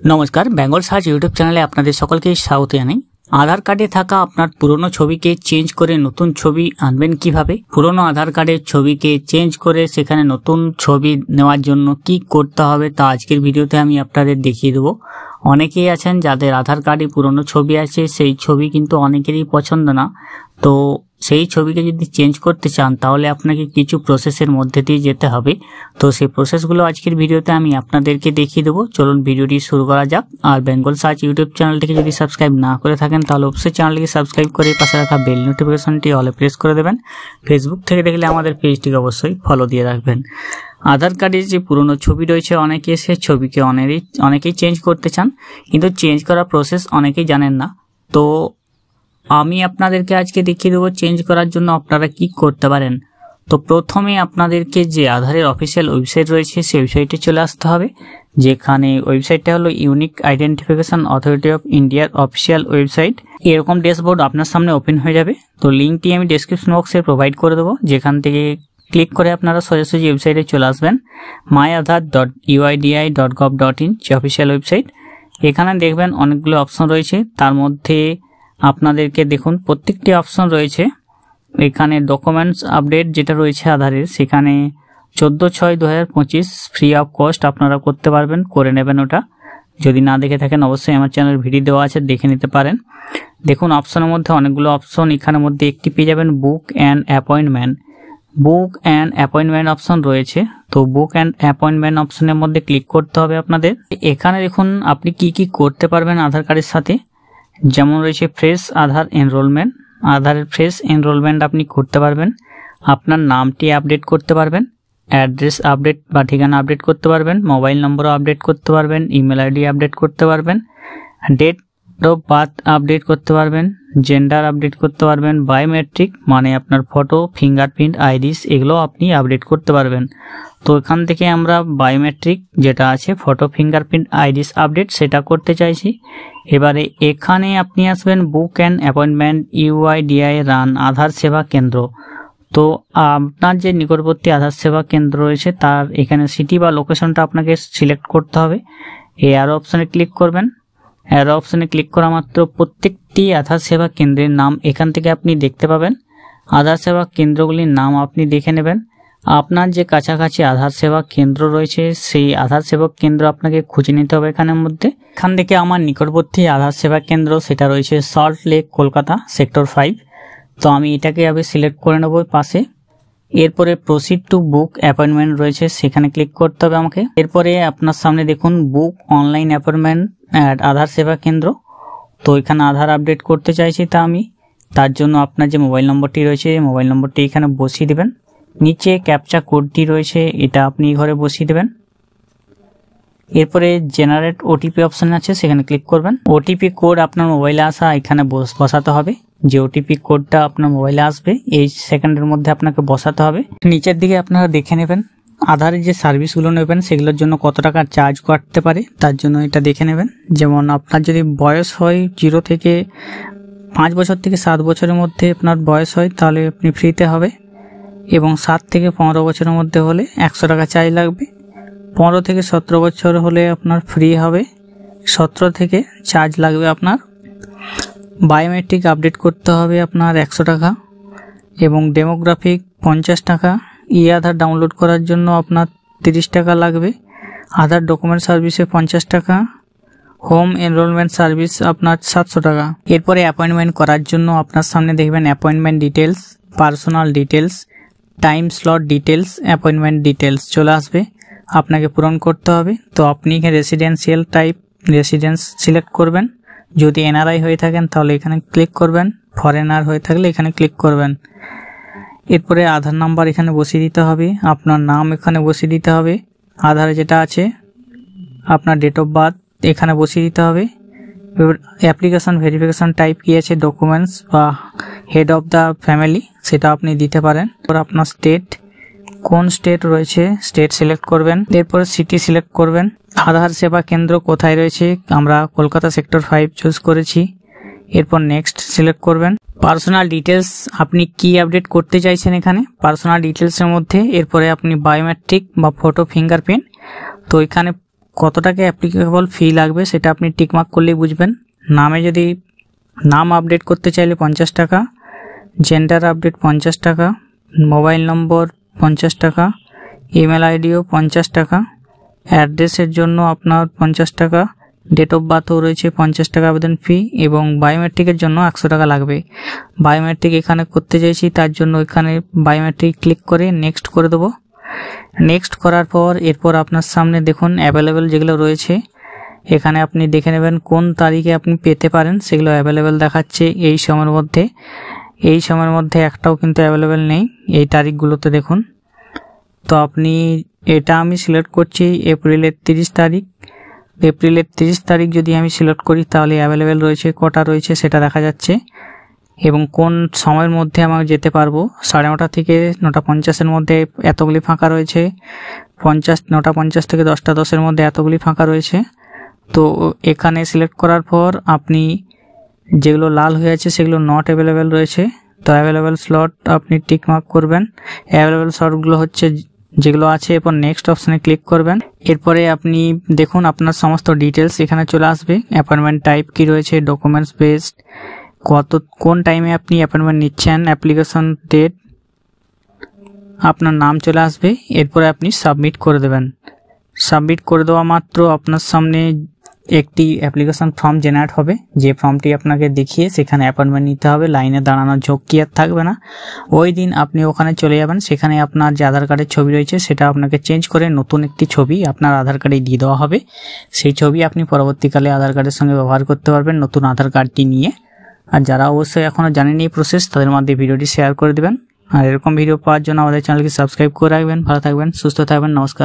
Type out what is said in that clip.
নমস্কার, Bengal search YouTube চ্যানেলে আপনাদের সকলকে স্বাগত জানাই। আধার কার্ডে থাকা আপনার পুরনো ছবিকে চেঞ্জ করে নতুন ছবি আনবেন কিভাবে? পুরনো আধার কার্ডের ছবিকে চেঞ্জ করে সেখানে নতুন ছবি নেওয়ার জন্য কি করতে হবে তা আজকের ভিডিওতে আমি আপনাদের দেখিয়ে দেবো। অনেকেই আছেন যাদের আধার কার্ডে পুরনো ছবি আছে, সেই ছবি কিন্তু অনেকেরই পছন্দ না। তো সেই ছবিকে যদি চেঞ্জ করতে চান তাহলে আপনাকে কিছু প্রসেসের মধ্যে দিয়ে যেতে হবে। তো সেই প্রসেসগুলো আজকের ভিডিওতে আমি আপনাদেরকে দেখিয়ে দেবো। চলুন ভিডিওটি শুরু করা যাক। আর বেঙ্গল সার্চ ইউটিউব চ্যানেলটিকে যদি সাবস্ক্রাইব না করে থাকেন তাহলে অবশ্যই চ্যানেলটিকে সাবস্ক্রাইব করে পাশে রাখা বেল নোটিফিকেশনটি অলে প্রেস করে দেবেন। ফেসবুক থেকে দেখলে আমাদের পেজটিকে অবশ্যই ফলো দিয়ে রাখবেন। আধার কার্ডের যে পুরনো ছবি রয়েছে, অনেকে সে ছবিকে অনেকেই চেঞ্জ করতে চান, কিন্তু চেঞ্জ করার প্রসেস অনেকেই জানেন না। তো আমি আপনাদেরকে আজকে দেখিয়ে দেবো চেঞ্জ করার জন্য আপনারা কি করতে পারেন। তো প্রথমে আপনাদেরকে যে আধারের অফিসিয়াল ওয়েবসাইট রয়েছে সেই ওয়েবসাইটে চলে আসতে হবে, যেখানে ওয়েবসাইটটা হলো ইউনিক আইডেন্টিফিকেশন অথরিটি অফ ইন্ডিয়ার অফিসিয়াল ওয়েবসাইট। এরকম ড্যাশবোর্ড আপনার সামনে ওপেন হয়ে যাবে। তো লিঙ্কটি আমি ডেসক্রিপশন বক্সে প্রোভাইড করে দেবো, যেখান থেকে ক্লিক করে আপনারা সোজাসুজি ওয়েবসাইটে চলে আসবেন। myaadhar.uidi.gov.in যে অফিসিয়াল ওয়েবসাইট। এখানে দেখবেন অনেকগুলো অপশন রয়েছে, তার মধ্যে আপনাদেরকে দেখুন প্রত্যেকটি অপশন রয়েছে। এখানে ডকুমেন্টস আপডেট যেটা রয়েছে আধারের, সেখানে 14/6/2025 ফ্রি অফ কস্ট আপনারা করতে পারবেন, করে নেবেন ওটা। যদি না দেখে থাকেন অবশ্যই আমার চ্যানেল ভিডিও দেওয়া আছে, দেখে নিতে পারেন। দেখুন অপশনের মধ্যে অনেকগুলো অপশন, এখানের মধ্যে একটি পেয়ে যাবেন বুক অ্যান্ড অ্যাপয়েন্টমেন্ট অপশন রয়েছে। তো বুক অ্যান্ড অ্যাপয়েন্টমেন্ট অপশনের মধ্যে ক্লিক করতে হবে আপনাদের। এখানে দেখুন আপনি কি কি করতে পারবেন আধার কার্ডের সাথে। যেমন রয়েছে ফ্রেশ আধার এনরোলমেন্ট, আধারের ফ্রেশ এনরোলমেন্ট আপনি করতে পারবেন। আপনার নামটি আপডেট করতে পারবেন, অ্যাড্রেস আপডেট বা ঠিকানা আপডেট করতে পারবেন, মোবাইল নম্বরও আপডেট করতে পারবেন, ইমেল আইডি আপডেট করতে পারবেন, ডেট অফ বার্থ আপডেট করতে পারবেন, জেন্ডার আপডেট করতে পারবেন, বায়োমেট্রিক মানে আপনার ফটো, ফিঙ্গারপ্রিন্ট, আইরিস এগুলো আপনি আপডেট করতে পারবেন। তো এখান থেকে আমরা বায়োমেট্রিক যেটা আছে ফটো, ফিঙ্গারপ্রিন্ট, আইরিস আপডেট সেটা করতে চাইছি। এবারে এখানে আপনি আসবেন book and appointment UIDAI run Aadhaar সেবা কেন্দ্র। তো আপনার যে নিকটবর্তী আধার সেবা কেন্দ্র রয়েছে তার এখানে সিটি বা লোকেশনটা আপনাকে সিলেক্ট করতে হবে। এই অ্যারো অপশানে ক্লিক করবেন। অ্যারো অপশানে ক্লিক করা মাত্র প্রত্যেকটি আধার সেবা কেন্দ্রের নাম এখান থেকে আপনি দেখতে পাবেন। আধার সেবা কেন্দ্রগুলির নাম আপনি দেখে নেবেন। আপনার যে কাছাকাছি আধার সেবা কেন্দ্র রয়েছে সেই আধার সেবা কেন্দ্র আপনাকে খুঁজে নিতে হবে এখানের মধ্যে। এখান থেকে আমার নিকটবর্তী আধার সেবা কেন্দ্র সেটা রয়েছে সল্ট লেক, কলকাতা, সেক্টর 5। তো আমি এটাকে আবার সিলেক্ট করে নেব পাশে। এরপরে প্রসিড টু বুক অ্যাপয়েন্টমেন্ট রয়েছে, সেখানে ক্লিক করতে হবে আমাকে। এরপরে আপনার সামনে দেখুন বুক অনলাইন অ্যাপয়েন্টমেন্ট অ্যাট আধার সেবা কেন্দ্র। তো এখানে আধার আপডেট করতে চাইছি, তার জন্য আপনার যে মোবাইল নম্বরটি রয়েছে মোবাইল নম্বরটি এখানে বসিয়ে দেবেন। নিচে ক্যাপচা কোডটি রয়েছে, এটা আপনি ঘরে বসিয়ে দেবেন। এরপরে জেনারেট OTP অপশন আছে, সেখানে ক্লিক করবেন। OTP কোড আপনার মোবাইলে আসা এখানে বসাতে হবে। যে OTP কোডটা আপনার মোবাইলে আসবে এই সেকেন্ডের মধ্যে আপনাকে বসাতে হবে। নিচের দিকে আপনারা দেখে নেবেন আধারের যে সার্ভিসগুলো নেবেন সেগুলোর জন্য কত টাকা চার্জ কাটতে পারে, তার জন্য এটা দেখে নেবেন। যেমন আপনার যদি বয়স হয় 0 থেকে 5 বছর থেকে 7 বছরের মধ্যে আপনার বয়স হয় তাহলে আপনি ফ্রিতে হবে, এবং 7 থেকে 15 বছরের মধ্যে হলে 100 টাকা চার্জ লাগবে। 15 থেকে 17 বছর হলে আপনার ফ্রি হবে, 17 থেকে চার্জ লাগবে আপনার। বায়োমেট্রিক আপডেট করতে হবে আপনার 100 টাকা, এবং ডেমোগ্রাফিক 50 টাকা। আধার ডাউনলোড করার জন্য আপনার 30 টাকা লাগবে। আধার ডকুমেন্ট সার্ভিসে 50 টাকা। হোম এনরোলমেন্ট সার্ভিস আপনার 700 টাকা। এরপরে অ্যাপয়েন্টমেন্ট করার জন্য আপনার সামনে দেখবেন appointment details, personal details, time slot details, appointment details চলে আসবে, আপনাকে পূরণ করতে হবে। তো আপনি এখানে রেসিডেন্সিয়াল টাইপ রেসিডেন্স সিলেক্ট করবেন। যদি NRI হয়ে থাকেন তাহলে এখানে ক্লিক করবেন, ফরেনার হয়ে থাকলে এখানে ক্লিক করবেন। এরপরে আধার নাম্বার এখানে বসিয়ে দিতে হবে, আপনার নাম এখানে বসিয়ে দিতে হবে, আধারে যেটা আছে আপনার ডেট অফ বার্থ এখানে বসিয়ে দিতে হবে। অ্যাপ্লিকেশন ভেরিফিকেশন টাইপ কি আছে, ডকুমেন্টস বা হেড অফ দ্য ফ্যামিলি সেটা আপনি দিতে পারেন। এরপর আপনার স্টেট, কোন স্টেট রয়েছে স্টেট সিলেক্ট করবেন। এরপরে সিটি সিলেক্ট করবেন। আধার সেবা কেন্দ্র কোথায় রয়েছে, আমরা কলকাতা সেক্টর 5 চুজ করেছি। এরপর নেক্সট সিলেক্ট করবেন। পার্সোনাল ডিটেলস আপনি কি আপডেট করতে চাইছেন এখানে পার্সোনাল ডিটেলসের মধ্যে। এরপরে আপনি বায়োমেট্রিক বা ফটো, ফিঙ্গারপ্রিন্ট, তো এখানে কত টাকা অ্যাপ্লিকেবল ফি লাগবে সেটা আপনি টিকমার্ক করলেই বুঝবেন। নামে যদি নাম আপডেট করতে চাইলে 50 টাকা, জেন্ডার আপডেট 50 টাকা, মোবাইল নম্বর 50 টাকা, ইমেল আইডিও 50 টাকা, অ্যাড্রেসের জন্য আপনার 50 টাকা, ডেট অফ বার্থও রয়েছে 50 টাকা আবেদন ফি, এবং বায়োমেট্রিকের জন্য 100 টাকা লাগবে। বায়োমেট্রিক এখানে করতে চাইছি, তার জন্য এখানে বায়োমেট্রিক ক্লিক করে নেক্সট করে দেবো। নেক্সট করার পর এরপর আপনার সামনে দেখুন অ্যাভেলেবেল যেগুলো রয়েছে, এখানে আপনি দেখে নেবেন কোন তারিখে আপনি পেতে পারেন, সেগুলো অ্যাভেলেবেল দেখাচ্ছে এই সময়ের মধ্যে। এই সময়ের মধ্যে একটাও কিন্তু অ্যাভেলেবেল নেই এই তারিখগুলোতে দেখুন। তো আপনি এটা আমি সিলেক্ট করছি এপ্রিলের 30 তারিখ। এপ্রিলের 30 তারিখ যদি আমি সিলেক্ট করি তাহলে অ্যাভেলেবেল রয়েছে, কটা রয়েছে সেটা দেখা যাচ্ছে, এবং কোন সময়ের মধ্যে আমি যেতে পারবো। 9:30 থেকে 9:50-এর মধ্যে এতগুলি ফাঁকা রয়েছে, 9:50 থেকে 10:10-এর মধ্যে এতগুলি ফাঁকা রয়েছে। তো এখানে সিলেক্ট করার পর আপনি যেগুলো লাল হয়ে আছে সেগুলো নট অ্যাভেলেবেল রয়েছে। তো অ্যাভেলেবেল স্লট আপনি টিক মার্ক করবেন। অ্যাভেলেবেল স্লটগুলো হচ্ছে যেগুলো আছে, এরপর নেক্সট অপশানে ক্লিক করবেন। এরপরে আপনি দেখুন আপনার সমস্ত ডিটেলস এখানে চলে আসবে। অ্যাপয়েন্টমেন্ট টাইপ কি রয়েছে, ডকুমেন্টস বেসড, কোন টাইমে আপনি অ্যাপয়েন্টমেন্ট নিচ্ছেন, অ্যাপ্লিকেশন ডেট, আপনার নাম চলে আসবে। এরপরে আপনি সাবমিট করে দেবেন। সাবমিট করে দেওয়া মাত্র আপনার সামনে একটি অ্যাপ্লিকেশন ফর্ম জেনারেট হবে, যে ফর্মটি আপনাকে দেখিয়ে সেখানে অ্যাপয়েন্টমেন্ট নিতে হবে। লাইনে দাঁড়ানোর ঝক্কি আর থাকবে না। ওই দিন আপনি ওখানে চলে যাবেন, সেখানে আপনার যে আধার কার্ডের ছবি রয়েছে সেটা আপনাকে চেঞ্জ করে নতুন একটি ছবি আপনার আধার কার্ডে দিয়ে দেওয়া হবে। সেই ছবি আপনি পরবর্তীকালে আধার কার্ডের সঙ্গে ব্যবহার করতে পারবেন নতুন আধার কার্ডটি নিয়ে। আর যারা অবশ্যই এখনও জানেনি এই প্রসেস, তাদের মধ্যে ভিডিওটি শেয়ার করে দেবেন। আর এরকম ভিডিও পাওয়ার জন্য আমাদের চ্যানেলকে সাবস্ক্রাইব করে রাখবেন। ভালো থাকবেন, সুস্থ থাকবেন, নমস্কার।